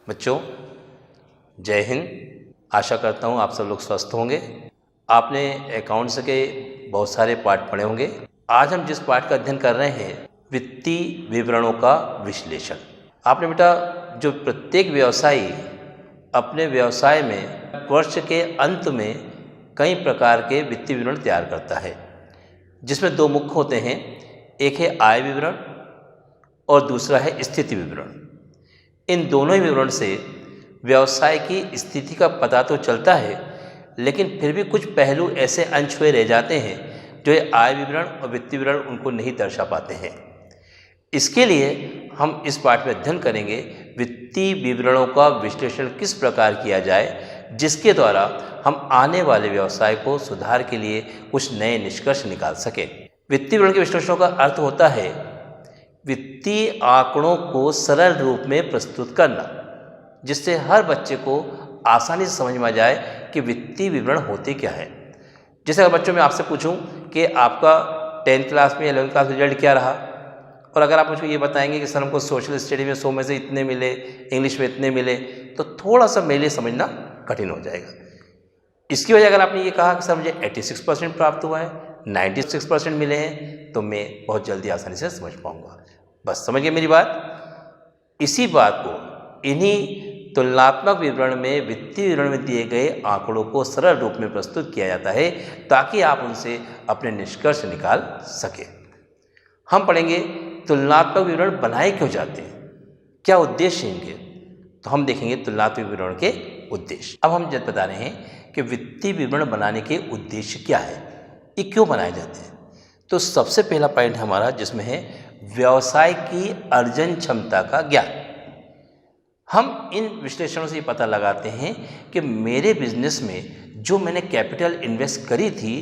बच्चों, जय हिंद। आशा करता हूँ आप सब लोग स्वस्थ होंगे। आपने अकाउंट्स के बहुत सारे पाठ पढ़े होंगे। आज हम जिस पाठ का अध्ययन कर रहे हैं, वित्तीय विवरणों का विश्लेषण। आपने बेटा, जो प्रत्येक व्यवसायी अपने व्यवसाय में वर्ष के अंत में कई प्रकार के वित्तीय विवरण तैयार करता है, जिसमें दो मुख्य होते हैं। एक है आय विवरण और दूसरा है स्थिति विवरण। इन दोनों ही विवरण से व्यवसाय की स्थिति का पता तो चलता है, लेकिन फिर भी कुछ पहलू ऐसे अनछुए रह जाते हैं जो ये आय विवरण और वित्तीय विवरण उनको नहीं दर्शा पाते हैं। इसके लिए हम इस पाठ में अध्ययन करेंगे वित्तीय विवरणों का विश्लेषण किस प्रकार किया जाए, जिसके द्वारा हम आने वाले व्यवसाय को सुधार के लिए कुछ नए निष्कर्ष निकाल सकें। वित्तीय विवरण के विश्लेषण का अर्थ होता है वित्तीय आंकड़ों को सरल रूप में प्रस्तुत करना, जिससे हर बच्चे को आसानी से समझ में आ जाए कि वित्तीय विवरण होते क्या है। जैसे अगर बच्चों मैं आपसे पूछूं कि आपका 10th क्लास में या 11th क्लास में रिजल्ट क्या रहा, और अगर आप मुझको ये बताएंगे कि सर हमको सोशल स्टडी में 100 में से इतने मिले, इंग्लिश में इतने मिले, तो थोड़ा सा मेरे लिए समझना कठिन हो जाएगा। इसकी वजह अगर आपने ये कहा कि सर मुझे 86% प्राप्त हुआ है, 96% मिले हैं, तो मैं बहुत जल्दी आसानी से समझ पाऊंगा। बस समझ गए मेरी बात। इसी बात को इन्हीं तुलनात्मक विवरण में वित्तीय विवरण में दिए गए आंकड़ों को सरल रूप में प्रस्तुत किया जाता है, ताकि आप उनसे अपने निष्कर्ष निकाल सकें। हम पढ़ेंगे तुलनात्मक विवरण बनाए क्यों जाते हैं, क्या उद्देश्य इनके। तो हम देखेंगे तुलनात्मक विवरण के उद्देश्य। अब हम जब बता रहे हैं कि वित्तीय विवरण बनाने के उद्देश्य क्या है, ये क्यों बनाए जाते हैं। तो सबसे पहला पॉइंट हमारा जिसमें है व्यवसाय की अर्जन क्षमता का ज्ञान। हम इन विश्लेषणों से ये पता लगाते हैं कि मेरे बिजनेस में जो मैंने कैपिटल इन्वेस्ट करी थी,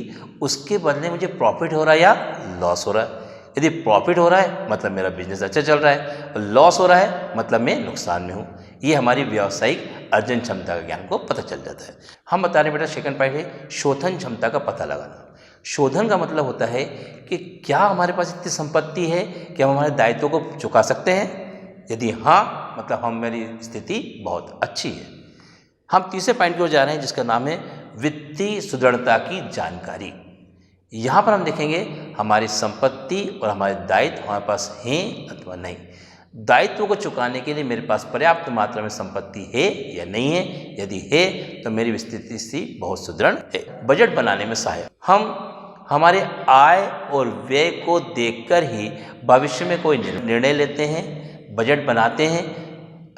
उसके बदले मुझे प्रॉफिट हो रहा है या लॉस हो रहा है। यदि प्रॉफिट हो रहा है मतलब मेरा बिजनेस अच्छा चल रहा है, और लॉस हो रहा है मतलब मैं नुकसान में हूँ। ये हमारी व्यावसायिक अर्जन क्षमता का ज्ञान को पता चल जाता है। हम बता रहे बेटा सेकंड पॉइंट है शोधन क्षमता का पता लगाना। शोधन का मतलब होता है कि क्या हमारे पास इतनी संपत्ति है कि हम हमारे दायित्वों को चुका सकते हैं। यदि हाँ, मतलब हमारी स्थिति बहुत अच्छी है। हम तीसरे पॉइंट की ओर जा रहे हैं, जिसका नाम है वित्तीय सुदृढ़ता की जानकारी। यहाँ पर हम देखेंगे हमारी संपत्ति और हमारे दायित्व हमारे पास हैं अथवा नहीं। दायित्वों को चुकाने के लिए मेरे पास पर्याप्त मात्रा में संपत्ति है या नहीं है। यदि है तो मेरी स्थिति बहुत सुदृढ़ है। बजट बनाने में सहायक। हम हमारे आय और व्यय को देखकर ही भविष्य में कोई निर्णय लेते हैं, बजट बनाते हैं।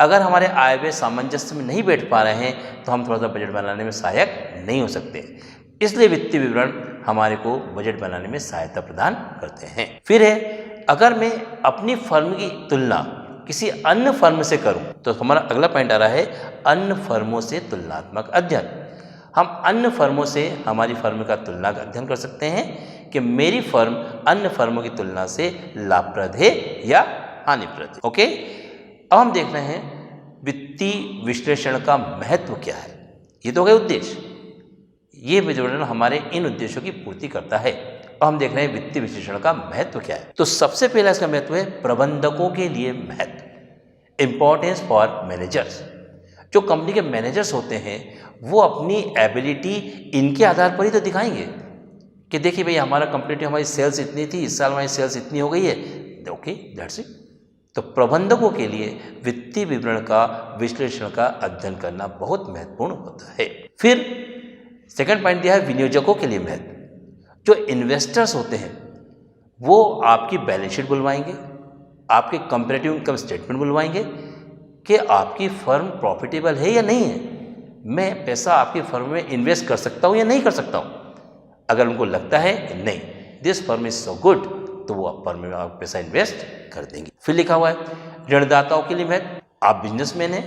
अगर हमारे आय व्यय सामंजस्य में नहीं बैठ पा रहे हैं तो हम थोड़ा सा बजट बनाने में सहायक नहीं हो सकते। इसलिए वित्तीय विवरण हमारे को बजट बनाने में सहायता प्रदान करते हैं। फिर है, अगर मैं अपनी फर्म की तुलना किसी अन्य फर्म से करूं, तो हमारा अगला पॉइंट आ रहा है अन्य फर्मों से तुलनात्मक अध्ययन। हम अन्य फर्मों से हमारी फर्म का तुलना का अध्ययन कर सकते हैं कि मेरी फर्म अन्य फर्मों की तुलना से लाभप्रद है या हानिप्रद है। ओके, अब हम देख रहे हैं वित्तीय विश्लेषण का महत्व क्या है। ये तो हो गए उद्देश्य। ये विवरण हमारे इन उद्देश्यों की पूर्ति करता है। अब हम देख रहे हैं वित्तीय विश्लेषण का महत्व क्या है। तो सबसे पहला इसका महत्व है प्रबंधकों के लिए महत्व, इंपॉर्टेंस फॉर मैनेजर्स। जो कंपनी के मैनेजर्स होते हैं वो अपनी एबिलिटी इनके आधार पर ही तो दिखाएंगे कि देखिए भाई हमारा कंपनी हमारी सेल्स इतनी थी, इस साल हमारी सेल्स इतनी हो गई है। Okay, that's it. तो प्रबंधकों के लिए वित्तीय विवरण का विश्लेषण का अध्ययन करना बहुत महत्वपूर्ण होता है। फिर सेकंड पॉइंट दिया है विनियोजकों के लिए महत्व। जो इन्वेस्टर्स होते हैं वो आपकी बैलेंस शीट बुलवाएंगे, आपके कंपैरेटिव इनकम स्टेटमेंट बुलवाएंगे कि आपकी फर्म प्रॉफिटेबल है या नहीं है, मैं पैसा आपकी फर्म में इन्वेस्ट कर सकता हूँ या नहीं कर सकता हूँ। अगर उनको लगता है कि नहीं, this firm is so good, तो वो आप फर्म में आप पैसा इन्वेस्ट कर देंगे। फिर लिखा हुआ है ऋणदाताओं के लिए महत्व। आप बिजनेसमैन हैं,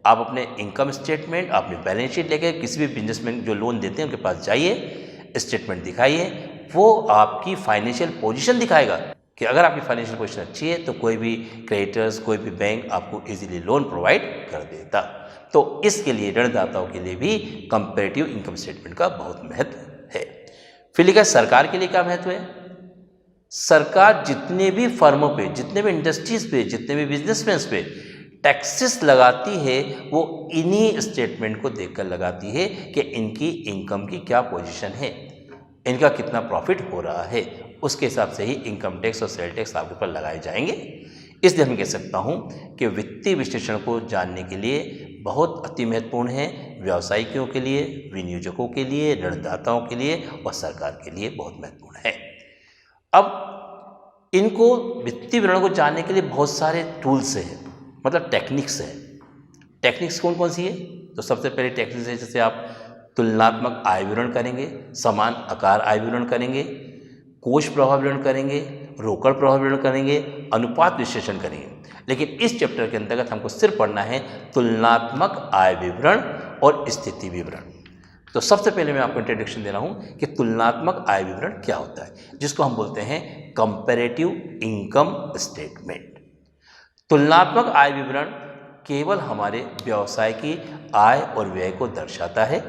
आप अपने इनकम स्टेटमेंट, अपनी बैलेंस शीट लेके किसी भी बिजनेसमैन जो लोन देते हैं उनके पास जाइए, स्टेटमेंट दिखाइए। वो आपकी फाइनेंशियल पोजीशन दिखाएगा कि अगर आपकी फाइनेंशियल पोजीशन अच्छी है तो कोई भी क्रेडिटर्स, कोई भी बैंक आपको इजीली लोन प्रोवाइड कर देता। तो इसके लिए ऋणदाताओं के लिए भी कंपैरेटिव इनकम स्टेटमेंट का बहुत महत्व है। फिर लिखा सरकार के लिए क्या महत्व है। सरकार जितने भी फर्मों पे, जितने भी इंडस्ट्रीज पे, जितने भी बिजनेसमैन पे टैक्सेस लगाती है वो इन्हीं स्टेटमेंट को देखकर लगाती है कि इनकी इनकम की क्या पोजीशन है, इनका कितना प्रॉफिट हो रहा है, उसके हिसाब से ही इनकम टैक्स और सेल टैक्स आपके ऊपर लगाए जाएंगे। इसलिए हम कह सकता हूँ कि वित्तीय विश्लेषण को जानने के लिए बहुत अति महत्वपूर्ण है, व्यावसायिकों के लिए, विनियोजकों के लिए, ऋणदाताओं के लिए और सरकार के लिए बहुत महत्वपूर्ण है। अब इनको वित्तीय विवरण को जानने के लिए बहुत सारे टूल्स हैं, मतलब टेक्निक्स है। टेक्निक्स कौन कौन सी है? तो सबसे पहले टेक्निक्स है, जैसे आप तुलनात्मक आय विवरण करेंगे, समान आकार आय विवरण करेंगे, कोष प्रभाव विवरण करेंगे, रोकड़ प्रभाव विवरण करेंगे, अनुपात विश्लेषण करेंगे। लेकिन इस चैप्टर के अंतर्गत हमको सिर्फ पढ़ना है तुलनात्मक आय विवरण और स्थिति विवरण। तो सबसे पहले मैं आपको इंट्रोडक्शन दे रहा हूँ कि तुलनात्मक आय विवरण क्या होता है, जिसको हम बोलते हैं कंपैरेटिव इनकम स्टेटमेंट। तुलनात्मक आय विवरण केवल हमारे व्यवसाय की आय और व्यय को दर्शाता है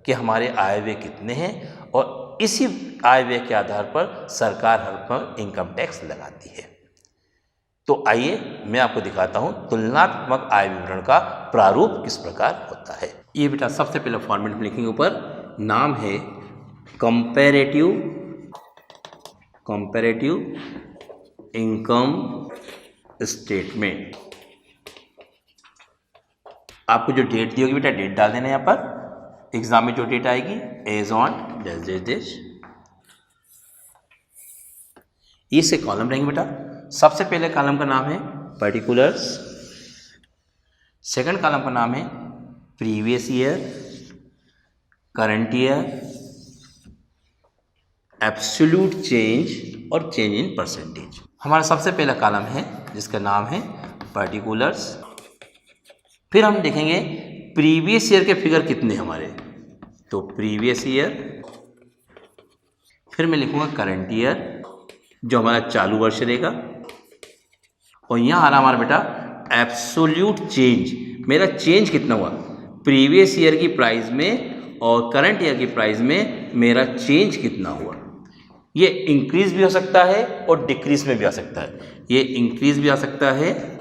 कि हमारे आय व्यय कितने हैं, और इसी आय व्यय के आधार पर सरकार हर पर इनकम टैक्स लगाती है। तो आइए मैं आपको दिखाता हूं तुलनात्मक आय विवरण का प्रारूप किस प्रकार होता है। ये बेटा सबसे पहले फॉर्मेट में लिखेंगे, ऊपर नाम है कंपैरेटिव इनकम स्टेटमेंट। आपको जो डेट दी होगी बेटा डेट डाल देना, यहाँ पर एग्जाम में जो डेट आएगी एज ऑन डैश। ये से कॉलम रहेंगे बेटा। सबसे पहले कॉलम का नाम है पर्टिकुलर्स, सेकंड कॉलम का नाम है previous year, current year, absolute change और चेंज इन परसेंटेज। हमारा सबसे पहला कॉलम है जिसका नाम है पर्टिकुलर्स। फिर हम देखेंगे प्रीवियस ईयर के फिगर कितने हमारे, तो प्रीवियस ईयर। फिर मैं लिखूंगा करंट ईयर जो हमारा चालू वर्ष रहेगा, और यहाँ आ रहा हमारा बेटा एब्सोल्यूट चेंज, मेरा चेंज कितना हुआ प्रीवियस ईयर की प्राइस में और करंट ईयर की प्राइस में, मेरा चेंज कितना हुआ। ये इंक्रीज भी हो सकता है और डिक्रीज में भी आ सकता है, ये इंक्रीज भी आ सकता है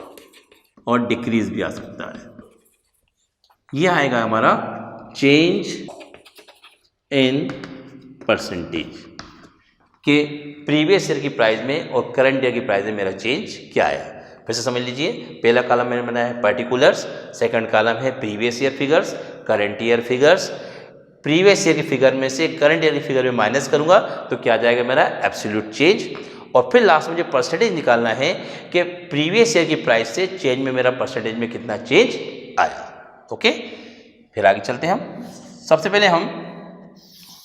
और डिक्रीज भी आ सकता है। यह आएगा हमारा चेंज इन परसेंटेज कि प्रीवियस ईयर की प्राइस में और करंट ईयर की प्राइस में मेरा चेंज क्या आया। फिर से समझ लीजिए, पहला कॉलम मैंने बनाया है पर्टिकुलर्स, सेकंड कॉलम है previous year figures, current year figures. Previous year की फिगर में से करंट ईयर की फिगर में माइनस करूंगा तो क्या आ जाएगा मेरा एब्सोल्यूट चेंज। और फिर लास्ट में मुझे परसेंटेज निकालना है कि प्रीवियस ईयर की प्राइस से चेंज में मेरा परसेंटेज में कितना चेंज आया। ओके, फिर आगे चलते हैं हम। सबसे पहले हम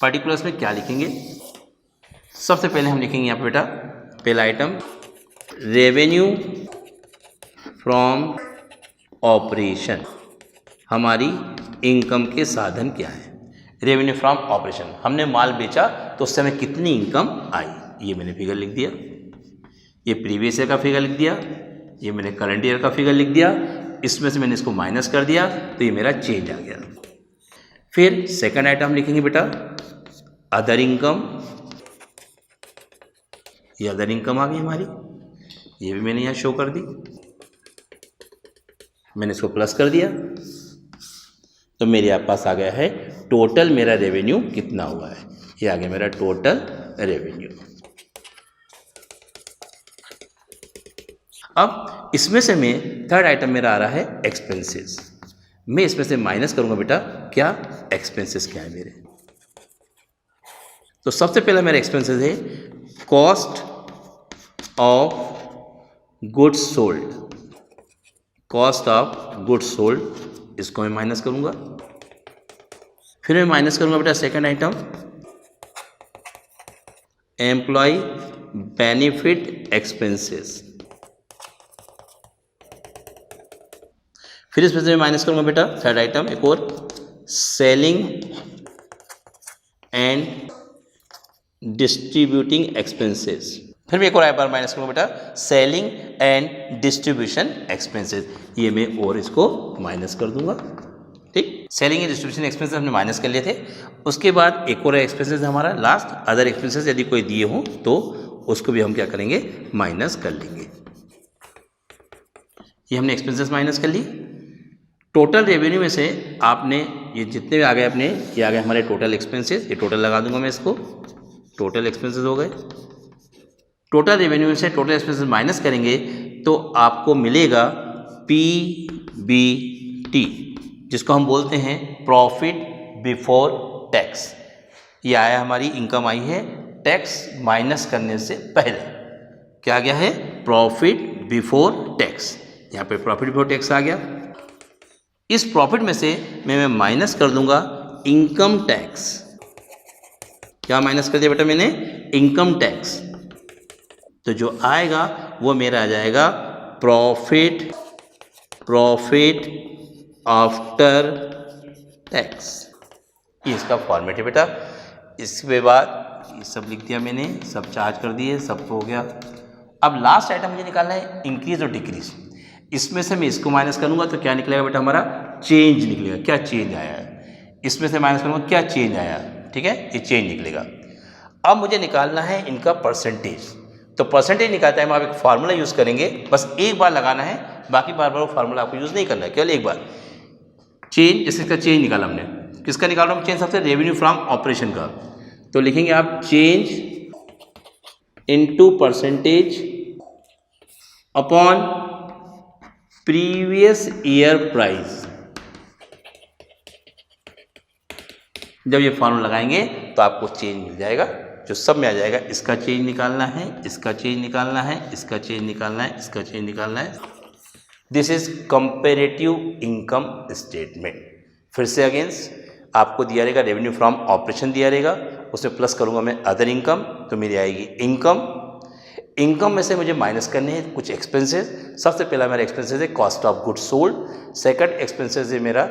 पर्टिकुलर्स में क्या लिखेंगे, सबसे पहले हम लिखेंगे यहाँ पे बेटा पहला आइटम रेवेन्यू फ्रॉम ऑपरेशन। हमारी इनकम के साधन क्या है, रेवेन्यू फ्रॉम ऑपरेशन। हमने माल बेचा तो उस समय कितनी इनकम आई, ये मैंने फिगर लिख दिया। ये प्रीवियस ईयर का फिगर लिख दिया, ये मैंने करंट ईयर का फिगर लिख दिया, इसमें से मैंने इसको माइनस कर दिया तो ये मेरा चेंज आ गया। फिर सेकंड आइटम लिखेंगे बेटा अदर इनकम। ये अदर इनकम आ गई हमारी, ये भी मैंने यहाँ शो कर दी, मैंने इसको प्लस कर दिया तो मेरे पास आ गया है टोटल मेरा रेवेन्यू कितना हुआ है। ये आ गया मेरा टोटल रेवेन्यू। अब इसमें से मैं थर्ड आइटम मेरा आ रहा है एक्सपेंसेस। मैं इसमें से माइनस करूंगा बेटा क्या एक्सपेंसेस क्या है मेरे। तो सबसे पहला मेरा एक्सपेंसेस है cost of goods sold. Cost of goods sold इसको मैं माइनस करूंगा। फिर मैं माइनस करूंगा बेटा second item employee benefit expenses. फिर इसमें से मैं माइनस करूंगा बेटा थर्ड आइटम एक और सेलिंग एंड डिस्ट्रीब्यूटिंग एक्सपेंसेस। फिर भी एक और बार माइनस करूंगा बेटा सेलिंग एंड डिस्ट्रीब्यूशन एक्सपेंसेस। ये मैं और इसको माइनस कर दूंगा। ठीक, सेलिंग एंड डिस्ट्रीब्यूशन एक्सपेंसेस हमने माइनस कर लिए थे। उसके बाद एक और एक्सपेंसेस हमारा लास्ट अदर एक्सपेंसेस, यदि कोई दिए हो तो उसको भी हम क्या करेंगे माइनस कर लेंगे। ये हमने एक्सपेंसेस माइनस कर ली। टोटल रेवेन्यू में से आपने ये जितने भी आ गए अपने, ये आ गए हमारे टोटल एक्सपेंसेस, ये टोटल लगा दूंगा मैं इसको, टोटल एक्सपेंसेस हो गए। टोटल रेवेन्यू में से टोटल एक्सपेंसेस माइनस करेंगे तो आपको मिलेगा PBT, जिसको हम बोलते हैं प्रॉफिट बिफोर टैक्स। ये आया, हमारी इनकम आई है टैक्स माइनस करने से पहले। क्या आ गया है? Profit before tax. यहाँ पे प्रॉफिट बिफोर टैक्स आ गया। इस प्रॉफिट में से मैं माइनस कर दूंगा इनकम टैक्स। क्या माइनस कर दिया बेटा मैंने? Income tax. तो जो आएगा वो मेरा आ जाएगा प्रॉफिट आफ्टर टैक्स। ये इसका फॉर्मेट है बेटा। इसके बाद ये सब लिख दिया मैंने, सब चार्ज कर दिए, सब हो गया। अब लास्ट आइटम मुझे निकालना है इंक्रीज और डिक्रीज। इसमें से मैं इसको माइनस करूंगा तो क्या निकलेगा बेटा? हमारा चेंज निकलेगा। क्या चेंज आया है? इसमें से माइनस करूंगा, क्या चेंज आया? ठीक है, ये चेंज निकलेगा। अब मुझे निकालना है इनका परसेंटेज। तो परसेंटेज निकालता है, हम आप एक फार्मूला यूज़ करेंगे, बस एक बार लगाना है, बाकी बार बार वो फार्मूला आपको यूज़ नहीं करना है, केवल एक बार। चेंज, जैसे इसका चेंज निकाला हमने, किसका निकाल रहा हूँ चेंज? सबसे रेवेन्यू फ्रॉम ऑपरेशन का। तो लिखेंगे आप change into percentage upon previous year price. जब ये फॉर्मूला लगाएंगे तो आपको चेंज मिल जाएगा, जो सब में आ जाएगा। इसका चेंज निकालना है, इसका चेंज निकालना है, इसका चेंज निकालना है, इसका चेंज निकालना है। This is comparative income statement. फिर से अगेंस्ट आपको दिया रहेगा रेवेन्यू फ्रॉम ऑपरेशन दिया रहेगा, उसमें प्लस करूंगा मैं अदर इनकम, तो मेरी आएगी इनकम। इनकम में से मुझे माइनस करने हैं कुछ एक्सपेंसेस। सबसे पहला मेरा एक्सपेंसेस है cost of goods sold. Second expenses है मेरा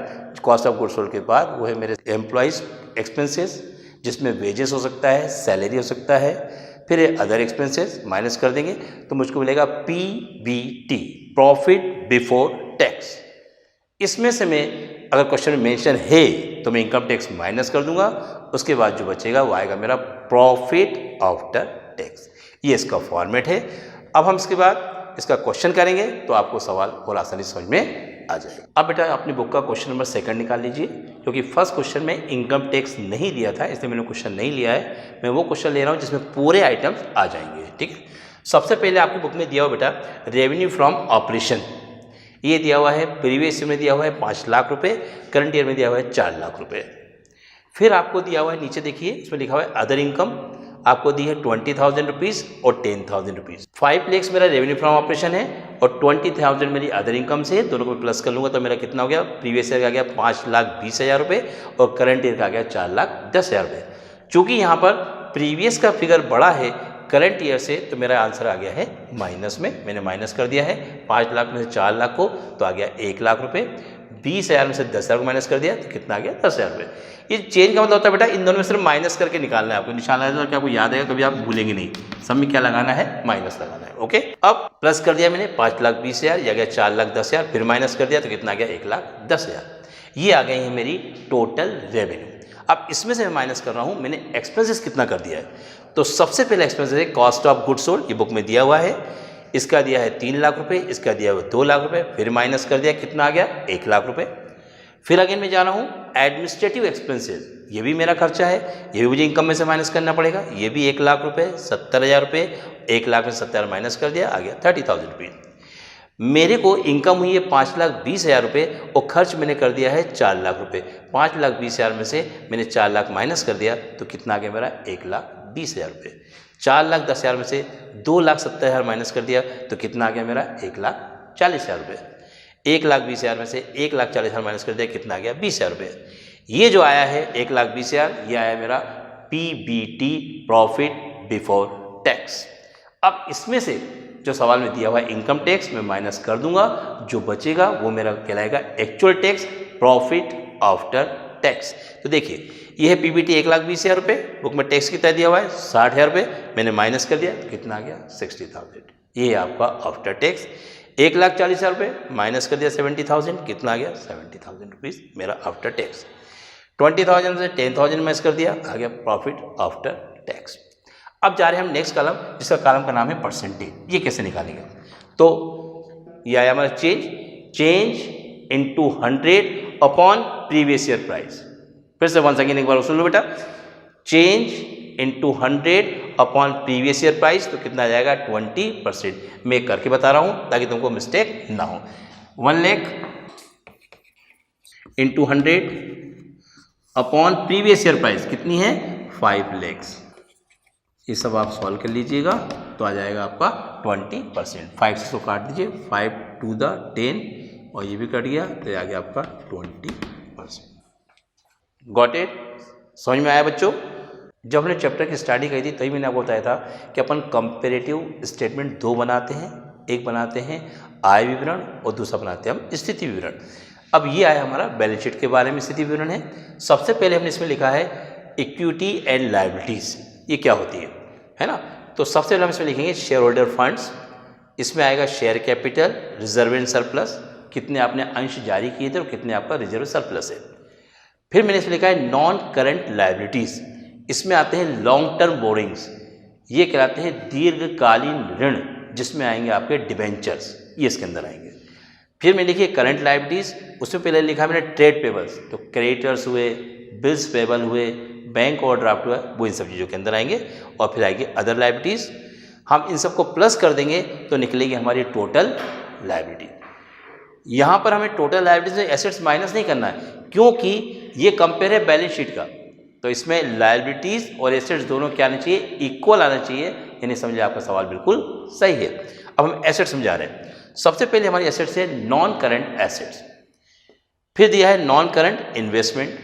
कॉस्ट ऑफ गुड्स सोल्ड के बाद वो है मेरे एम्प्लॉयज़ एक्सपेंसेस, जिसमें वेजेस हो सकता है, सैलरी हो सकता है। फिर अदर एक्सपेंसेस माइनस कर देंगे तो मुझको मिलेगा PBT, प्रॉफिट बिफोर टैक्स। इसमें से मैं, अगर क्वेश्चन में मेंशन है तो मैं इनकम टैक्स माइनस कर दूंगा, उसके बाद जो बचेगा वो आएगा मेरा प्रॉफिट आफ्टर टैक्स। ये इसका फॉर्मेट है। अब हम इसके बाद इसका क्वेश्चन करेंगे तो आपको सवाल और आसानी समझ में आ जाएगा। अब बेटा अपनी बुक का क्वेश्चन नंबर 2 निकाल लीजिए, क्योंकि फर्स्ट क्वेश्चन में इनकम टैक्स नहीं दिया था, इसलिए मैंने क्वेश्चन नहीं लिया है। मैं वो क्वेश्चन ले रहा हूँ जिसमें पूरे आइटम्स आ जाएंगे। ठीक है, सबसे पहले आपकी बुक में दिया हुआ बेटा रेवेन्यू फ्रॉम ऑपरेशन, ये दिया हुआ है प्रीवियस ईयर में दिया हुआ है 5 लाख रुपए, करंट ईयर में दिया हुआ है 4 लाख रुपए। फिर आपको दिया हुआ है नीचे देखिए, इसमें लिखा हुआ है अदर इनकम, आपको दी है 20,000 रुपीज़ और 10,000 रुपीज़। 5 लाख मेरा रेवेन्यू फ्रॉम ऑपरेशन है और 20,000 मेरी अदर इनकम से है, दोनों को प्लस कर लूँगा तो मेरा कितना हो गया? प्रीवियस ईयर का आ गया 5,20,000 रुपये और करंट ईयर का आ गया 4,10,000 रुपये। चूँकि यहाँ पर प्रीवियस का फिगर बड़ा है करंट ईयर से, तो मेरा आंसर आ गया है माइनस में। मैंने माइनस कर दिया है 5 लाख में से 4 लाख को, तो आ गया 1 लाख रुपये। 20,000 में से 10,000 को माइनस कर दिया तो कितना आ गया? 10,000 रुपये। ये चेंज का मतलब होता है बेटा इन दोनों में सिर्फ माइनस करके निकालना है आपको। निशान लगाना तो आपको याद आएगा, कभी आप भूलेंगे नहीं। सब में क्या लगाना है? माइनस लगाना है। ओके, अब प्लस कर दिया मैंने 5,20,000, ये आ गया 4,10,000, फिर माइनस कर दिया तो कितना आ गया? 1,10,000। ये आ गई है मेरी टोटल रेवेन्यू। अब इसमें से मैं माइनस कर रहा हूँ मैंने एक्सपेंसेस कितना कर दिया है। तो सबसे पहले एक्सपेंसेस है कॉस्ट ऑफ गुड्स सोल्ड, ये बुक में दिया हुआ है, इसका दिया है 3 लाख रुपए, इसका दिया हुआ 2 लाख रुपए, फिर माइनस कर दिया कितना आ गया? 1 लाख रुपए। फिर अगेन मैं जा रहा हूँ एडमिनिस्ट्रेटिव एक्सपेंसेस, ये भी मेरा खर्चा है, ये भी मुझे इनकम में से माइनस करना पड़ेगा। ये भी 1 लाख रुपए, 70,000 रुपये, 1 लाख में 70,000 माइनस कर दिया, आ गया 30,000 रुपीज़। मेरे को इनकम हुई है 5,20,000 रुपये और खर्च मैंने कर दिया है 4 लाख रुपये। 5,20,000 में से मैंने 4 लाख माइनस कर दिया तो कितना आ गया मेरा? 1,20,000 रुपये। 4,10,000 में से 2,70,000 माइनस कर दिया तो कितना आ गया मेरा? 1,40,000 रुपये। 1,20,000 में से 1,40,000 माइनस कर दिया कितना आ गया? 20,000 रुपये। ये जो आया है 1,20,000, ये आया मेरा PBT, प्रॉफिट बिफोर टैक्स। अब इसमें से जो सवाल में दिया हुआ है इनकम टैक्स मैं माइनस कर दूंगा, जो बचेगा वो मेरा कहलाएगा actual tax, profit after tax. तो देखिए ये है PBT 1,20,000 रुपये, बुक में टैक्स कितना दिया हुआ है? 60,000 रुपये, मैंने माइनस कर दिया कितना आ गया? 60,000। ये है आपका आफ्टर टैक्स। 1,40,000 रुपये माइनस कर दिया 70,000, कितना आ गया? 70,000 रुपीज़ मेरा आफ्टर टैक्स। 20,000 से 10,000 माइनस कर दिया, आ गया प्रॉफिट आफ्टर टैक्स। अब जा रहे हैं हम नेक्स्ट कॉलम, जिसका कॉलम का नाम है परसेंटेज। ये कैसे निकालेंगे? तो ये आया हमारा change into 100 upon previous year price. फिर से वंस अगेन एक बार सुन लो बेटा, change into 100 upon previous year price, तो कितना आ जाएगा 20%। मैं करके बता रहा हूँ ताकि तुमको मिस्टेक ना हो। 1 lakh into 100 upon previous year price कितनी है 5 लाख। ये सब आप सॉल्व कर लीजिएगा तो आ जाएगा आपका 20%। 5 से तो काट दीजिए, 5 to the 10 और ये भी कट गया तो आ गया आपका 20%। Got it? समझ में आया बच्चों? जब हमने चैप्टर की स्टडी करी थी तभी मैंने आपको बताया था कि अपन कंपेरेटिव स्टेटमेंट 2 बनाते हैं, एक बनाते हैं आय विवरण और दूसरा बनाते हैं हम स्थिति विवरण। अब ये आया हमारा बैलेंस शीट के बारे में स्थिति विवरण है। सबसे पहले हमने इसमें लिखा है इक्विटी एंड लायबिलिटीज, ये क्या होती है ना? तो सबसे पहले हम इसमें लिखेंगे शेयर होल्डर फंड्स, इसमें आएगा share capital, reserve and surplus, कितने आपने अंश जारी किए थे और कितने आपका रिजर्व सरप्लस है। फिर मैंने इसमें लिखा है नॉन करंट लायबिलिटीज, इसमें आते हैं लॉन्ग टर्म बोरिंग्स, ये कहलाते हैं दीर्घकालीन ऋण, जिसमें आएंगे आपके डिबेंचर्स, ये इसके अंदर आएंगे। फिर मैंने लिखी करंट लायबिलिटीज, उसमें पहले लिखा मैंने ट्रेड पेबल्स, तो क्रेडिटर्स हुए, बिल्स पेबल हुए, बैंक ओवरड्राफ्ट हुआ, वो इन सब चीज़ों के अंदर आएंगे। और फिर आएगी अदर लायबिलिटीज, हम इन सबको प्लस कर देंगे तो निकलेगी हमारी टोटल लायबिलिटी। यहाँ पर हमें टोटल लायबिलिटीज में एसेट्स माइनस नहीं करना है, क्योंकि ये कंपेयर है बैलेंस शीट का, तो इसमें लायबिलिटीज और एसेट्स दोनों क्या आना चाहिए, इक्वल आना चाहिए। यानी समझिए आपका सवाल बिल्कुल सही है। अब हम एसेट्स समझा रहे हैं। सबसे पहले हमारी एसेट्स है नॉन करंट एसेट्स, फिर दिया है नॉन करंट इन्वेस्टमेंट,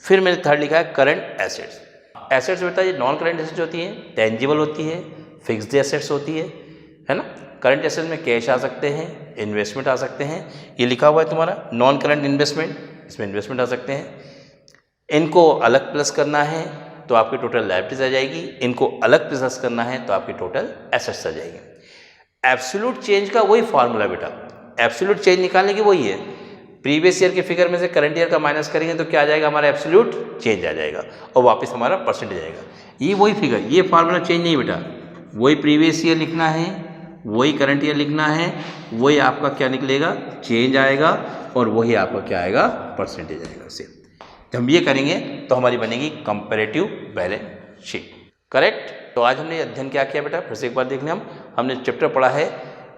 फिर मैंने थर्ड लिखा है करंट एसेट्स। एसेट्स बेटा ये नॉन करंट एसेट्स होती हैं, टेंजिबल होती है, फिक्स्ड एसेट्स होती है ना? करंट एसेट्स में कैश आ सकते हैं, इन्वेस्टमेंट आ सकते हैं, ये लिखा हुआ है तुम्हारा नॉन करंट इन्वेस्टमेंट, इसमें इन्वेस्टमेंट आ सकते हैं। इनको अलग प्लस करना है तो आपकी टोटल लायबिलिटीज आ जाएगी, इनको अलग प्लस करना है तो आपकी टोटल एसेट्स आ जाएगी। एब्सोल्यूट चेंज का वही फार्मूला बेटा, एब्सोल्यूट चेंज निकालने की वही है, प्रीवियस ईयर के फिगर में से करंट ईयर का माइनस करेंगे तो क्या आ जाएगा हमारा एब्सोल्यूट चेंज आ जाएगा और वापस हमारा परसेंटेज आएगा। ये वही फिगर, ये फार्मूला चेंज नहीं बेटा, वही प्रीवियस ईयर लिखना है, वही करंट ईयर लिखना है, वही आपका क्या निकलेगा चेंज आएगा और वही आपका क्या आएगा परसेंटेज आएगा। सेम जब हम ये करेंगे तो हमारी बनेगी कंपैरेटिव बैलेंस शीट। करेक्ट? तो आज हमने अध्ययन क्या किया बेटा, फिर से एक बार देख लें। हमने चैप्टर पढ़ा है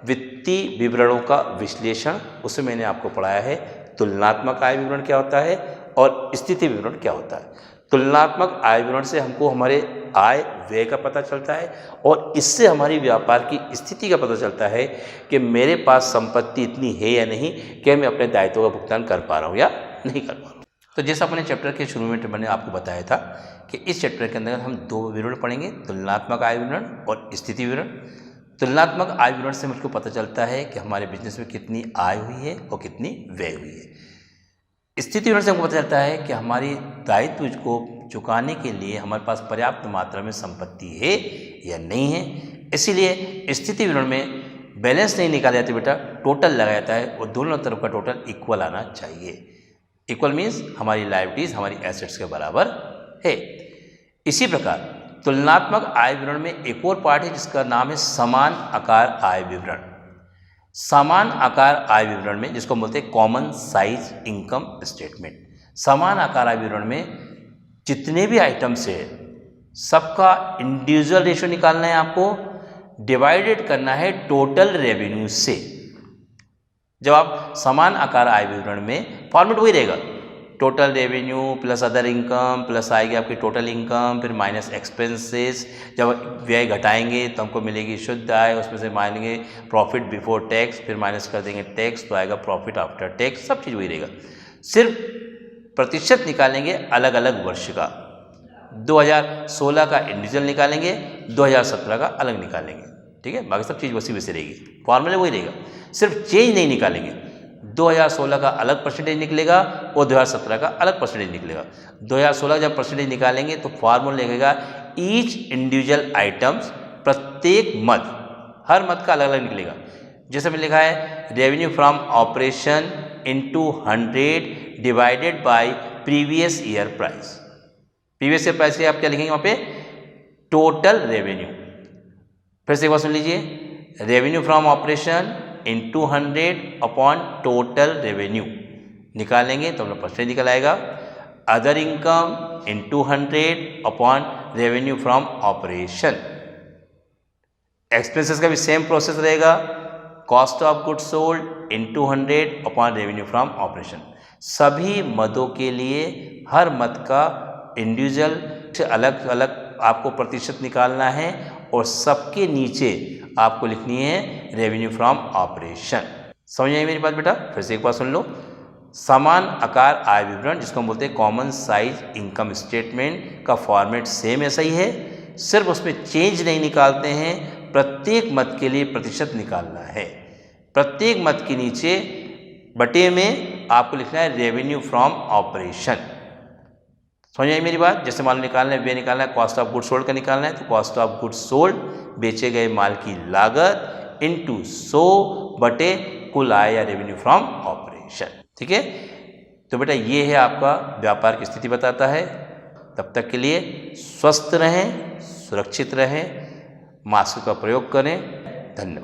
वित्तीय विवरणों का विश्लेषण, उसमें मैंने आपको पढ़ाया है तुलनात्मक आय विवरण क्या होता है और स्थिति विवरण क्या होता है। तुलनात्मक आय विवरण से हमको हमारे आय व्यय का पता चलता है और इससे हमारी व्यापार की स्थिति का पता चलता है कि मेरे पास संपत्ति इतनी है या नहीं, कि मैं अपने दायित्वों का भुगतान कर पा रहा हूँ या नहीं कर पा रहा हूँ। तो जैसा अपने चैप्टर के शुरू में मैंने आपको बताया था कि इस चैप्टर के अंदर हम 2 विवरण पढ़ेंगे, तुलनात्मक आय विवरण और स्थिति विवरण। तुलनात्मक आय विवरण से मुझको पता चलता है कि हमारे बिजनेस में कितनी आय हुई है और कितनी व्यय हुई है। स्थिति विवरण से हमको पता चलता है कि हमारी दायित्व को चुकाने के लिए हमारे पास पर्याप्त मात्रा में संपत्ति है या नहीं है। इसीलिए स्थिति विवरण में बैलेंस नहीं निकाला जाता बेटा, टोटल लगाया जाता है और दोनों तरफ का टोटल इक्वल आना चाहिए। इक्वल मीन्स हमारी लायबिलिटीज हमारी एसेट्स के बराबर है। इसी प्रकार तुलनात्मक आय विवरण में एक और पार्ट है जिसका नाम है समान आकार आय विवरण। समान आकार आय विवरण में जिसको बोलते हैं कॉमन साइज इनकम स्टेटमेंट। समान आकार आय विवरण में जितने भी आइटम्स है सबका इंडिविजुअल रेशियो निकालना है, आपको डिवाइडेड करना है टोटल रेवेन्यू से। जब आप समान आकार आय विवरण में फॉर्मेट वही रहेगा, total revenue plus other income plus आएगी आपकी टोटल इनकम, फिर माइनस एक्सपेंसेस। जब व्यय घटाएंगे तो हमको मिलेगी शुद्ध आय, उसमें से मानेंगे प्रॉफिट बिफोर टैक्स, फिर माइनस कर देंगे टैक्स तो आएगा प्रॉफिट आफ्टर टैक्स। सब चीज़ वही रहेगा, सिर्फ प्रतिशत निकालेंगे अलग अलग वर्ष का। 2016 का इंडिविजुअल निकालेंगे, 2017 का अलग निकालेंगे, ठीक है। बाकी सब चीज़ वैसी वैसे रहेगी, फॉर्मूला वही रहेगा, सिर्फ चेंज नहीं निकालेंगे। 2016 का अलग परसेंटेज निकलेगा और 2017 का अलग परसेंटेज निकलेगा। 2016 जब परसेंटेज निकालेंगे तो फार्मूला लिखेगा ईच इंडिविजुअल आइटम्स, प्रत्येक मद, हर मद का अलग अलग निकलेगा। जैसे में लिखा है revenue from operation into 100 divided by previous year price. Previous year price के आप क्या लिखेंगे वहाँ पे, टोटल रेवेन्यू। फिर से एक बार सुन लीजिए, revenue from operation into 100 upon total revenue निकालेंगे तो अपना परसेंटेज निकल आएगा। Other income into 100 upon revenue from operation. Expenses का भी सेम प्रोसेस रहेगा, cost of goods sold into 100 upon revenue from operation. सभी मदों के लिए हर मद का इंडिविजुअल से अलग अलग आपको प्रतिशत निकालना है और सबके नीचे आपको लिखनी है रेवेन्यू फ्रॉम ऑपरेशन। समझ आई मेरी बात बेटा? फिर से एक बार सुन लो। समान आकार आय विवरण, जिसको हम बोलते हैं कॉमन साइज इनकम स्टेटमेंट, का फॉर्मेट सेम ऐसा ही है, सिर्फ उसमें चेंज नहीं निकालते हैं, प्रत्येक मद के लिए प्रतिशत निकालना है। प्रत्येक मद के नीचे बटे में आपको लिखना है रेवेन्यू फ्रॉम ऑपरेशन। समझ आई मेरी बात? जैसे मान लो निकालना है, वे निकालना है, कॉस्ट ऑफ गुड्स सोल्ड का निकालना है, तो कॉस्ट ऑफ गुड्स सोल्ड बेचे गए माल की लागत इंटू 100 बटे कुल आय या रेवेन्यू फ्रॉम ऑपरेशन। ठीक है, तो बेटा ये है आपका व्यापार की स्थिति बताता है। तब तक के लिए स्वस्थ रहें, सुरक्षित रहें, मास्क का प्रयोग करें। धन्यवाद।